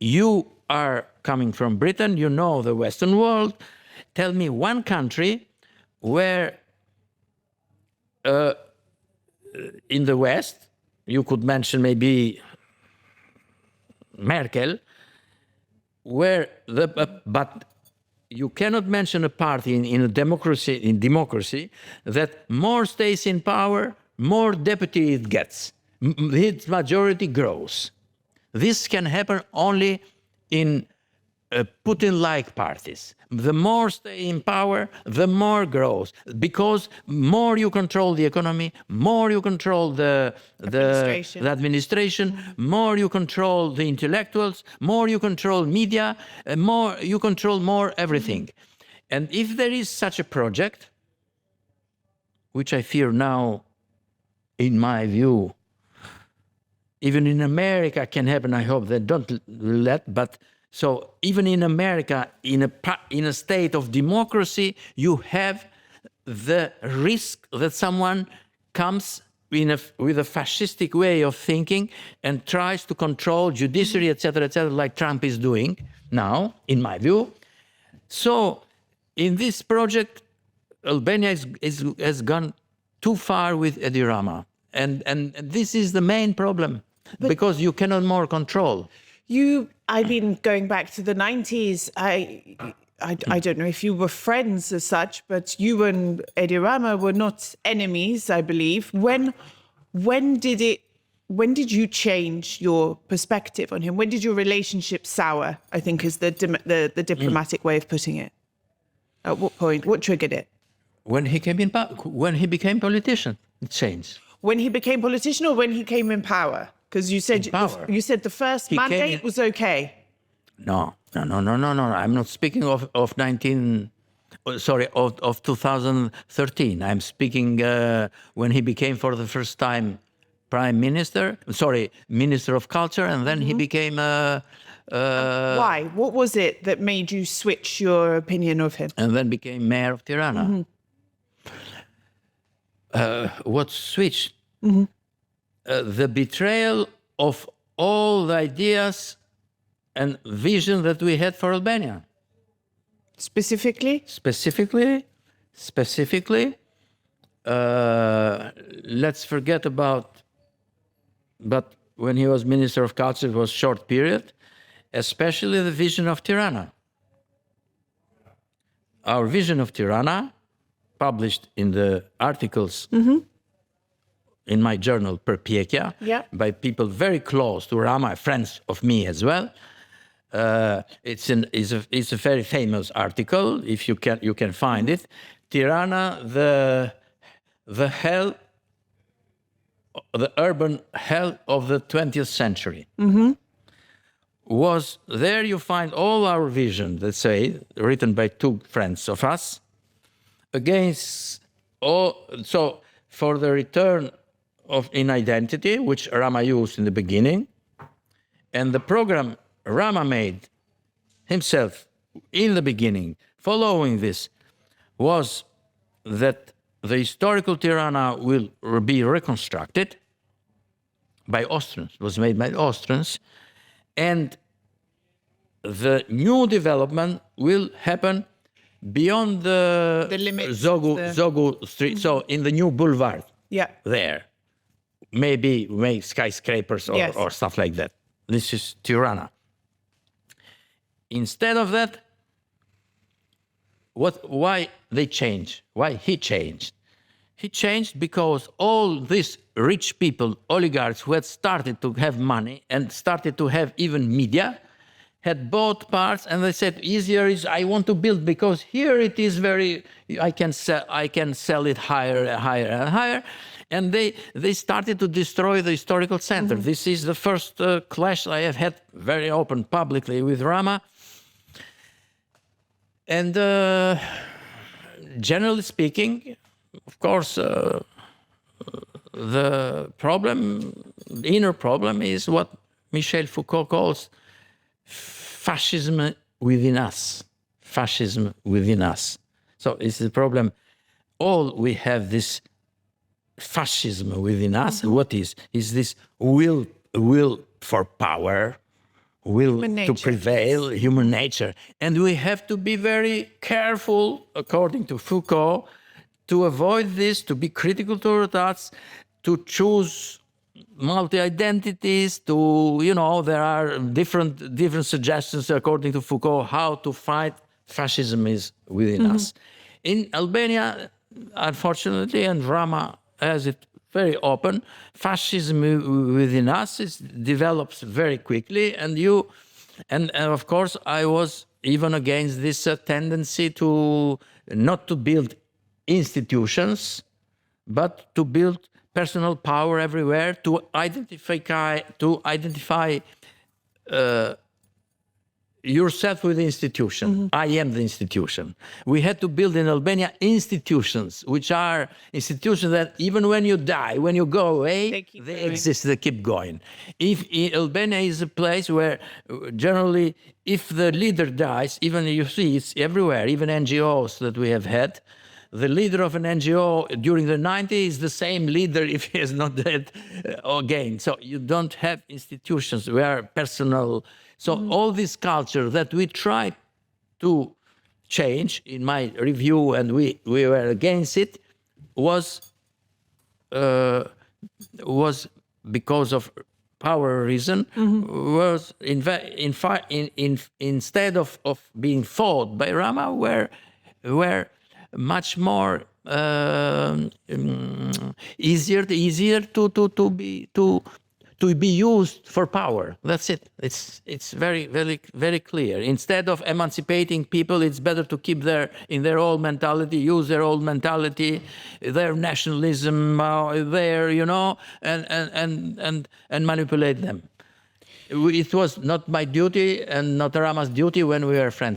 you are coming from Britain, you know the Western world. Tell me one country where in the West, you could mention maybe Merkel, but you cannot mention a party in a democracy that more stays in power, more deputy it gets. Its majority grows. This can happen only in Putin-like parties. The more stay in power, the more grows, because more you control the economy, more you control the administration, more you control the intellectuals, more you control media, more you control more everything. And if there is such a project, which I fear now, in my view, even in America can happen, I hope they don't let, but so even in America, in a state of democracy, you have the risk that someone comes with a fascistic way of thinking and tries to control judiciary, etc., like Trump is doing now, in my view. So in this project, Albania has gone too far with Edi Rama. And this is the main problem, because you cannot more control. I mean, going back to the 90s, I don't know if you were friends as such, but you and Edi Rama were not enemies, I believe. When did you change your perspective on him? When did your relationship sour, I think is the diplomatic way of putting it? At what point? What triggered it? When he became politician, it changed. When he became politician, or when he came in power? Because you said the first mandate was okay. No. I'm not speaking of 2013. I'm speaking when he became for the first time Minister of Culture, and then he became. Why? What was it that made you switch your opinion of him? And then became mayor of Tirana. What switched? The betrayal of all the ideas and vision that we had for Albania. Specifically, let's forget about, but when he was Minister of Culture, it was a short period, especially the vision of Tirana. Our vision of Tirana, published in the articles in my journal, Perpiekia, by people very close to Rama, friends of me as well. It's a very famous article. If you can find it. Tirana, the hell, the urban hell of the 20th century. Was there you find all our vision, let's say, written by two friends of us, against all. So for the return in identity, which Rama used in the beginning, and the program Rama made himself in the beginning, following this, was that the historical Tirana will be reconstructed by Austrians, was made by Austrians, and the new development will happen beyond the limits, Zogu Street, so in the new boulevard there. Maybe make skyscrapers or stuff like that. This is Tirana. Instead of that, why they changed? Why he changed? He changed because all these rich people, oligarchs who had started to have money and started to have even media, had bought parts, and they said, easier is I want to build because here it is very, I can sell it higher and higher. And they started to destroy the historical center. This is the first clash I have had very open publicly with Rama. And generally speaking, of course, the inner problem is what Michel Foucault calls fascism within us. Fascism within us. So it's the problem. All we have this fascism within us. What is this will for power, will Human to nature, prevail, human nature. And we have to be very careful, according to Foucault, to avoid this, to be critical to our thoughts, to choose multi-identities, to, there are different suggestions, according to Foucault, how to fight fascism is within us. In Albania, unfortunately, and Rama has it very open, fascism within us develops very quickly, and of course I was even against this tendency to not to build institutions, but to build personal power everywhere, to identify yourself with the institution. I am the institution. We had to build in Albania institutions, which are institutions that even when you die, when you go away, they exist, they keep going. If Albania is a place where generally, if the leader dies, even you see it's everywhere, even NGOs that we have had, the leader of an NGO during the 90s is the same leader if he is not dead again. So you don't have institutions. We are personal. So all this culture that we try to change, in my review, and we were against it, was because of power reason, was instead of being fought by Rama, were much more easier to be used for power. That's it. It's very, very, very clear. Instead of emancipating people, it's better to keep in their old mentality, use their old mentality, their nationalism, and manipulate them. It was not my duty and not Rama's duty when we were friends.